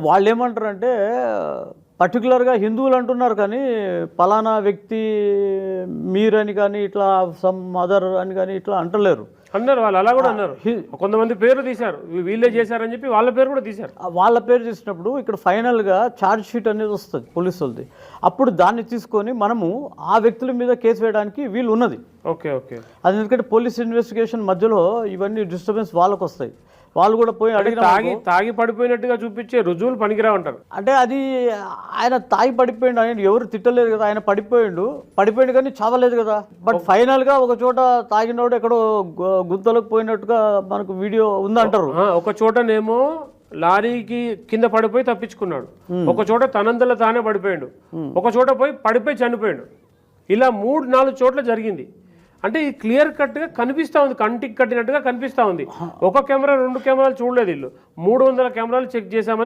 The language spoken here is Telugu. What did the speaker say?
వాళ్ళు ఏమంటారంటే పర్టికులర్గా హిందువులు అంటున్నారు కానీ పలానా వ్యక్తి మీరని కానీ ఇట్లా సమ్ మదర్ అని కానీ ఇట్లా అంటలేరు. అన్నారు వాళ్ళు, అలా కూడా అన్నారు. కొంతమంది పేరు తీశారు, వీళ్ళే చేశారని చెప్పి వాళ్ళ పేరు కూడా తీశారు. వాళ్ళ పేరు తీసినప్పుడు ఇక్కడ ఫైనల్గా ఛార్జ్ షీట్ అనేది వస్తుంది పోలీసులది. అప్పుడు దాన్ని తీసుకొని మనము ఆ వ్యక్తుల మీద కేసు వేయడానికి వీలు ఉన్నది. Okay okay. అది ఎందుకంటే పోలీస్ ఇన్వెస్టిగేషన్ మధ్యలో ఇవన్నీ డిస్టర్బెన్స్ వాళ్ళకు వస్తాయి. వాళ్ళు కూడా పోయి అడిగిన తాగి పడిపోయినట్టుగా చూపించే రుజువులు పనికిరావు అంటారు. అంటే అది ఆయన తాగి పడిపోయిండు, ఆయన ఎవరు తిట్టలేదు కదా, ఆయన పడిపోయిండు కానీ చావలేదు కదా. బట్ ఫైనల్గా ఒక చోట తాగినోడు ఎక్కడో గుంతలోకి పోయినట్టుగా మనకు వీడియో ఉందంటారు. ఒక చోటనేమో లారీకి కింద పడిపోయి తప్పించుకున్నాడు, ఒక చోట తనంతలో తానే పడిపోయాడు, ఒక చోట పడిపోయి చనిపోయాడు. ఇలా 3-4 చోట్ల జరిగింది. అంటే ఇది క్లియర్ కట్గా కనిపిస్తూ ఉంది, కంటికి కట్టినట్టుగా కనిపిస్తూ ఉంది. ఒక కెమెరా 2 కెమెరాలు చూడలేదు వీళ్ళు, 300 కెమెరాలు చెక్ చేశామని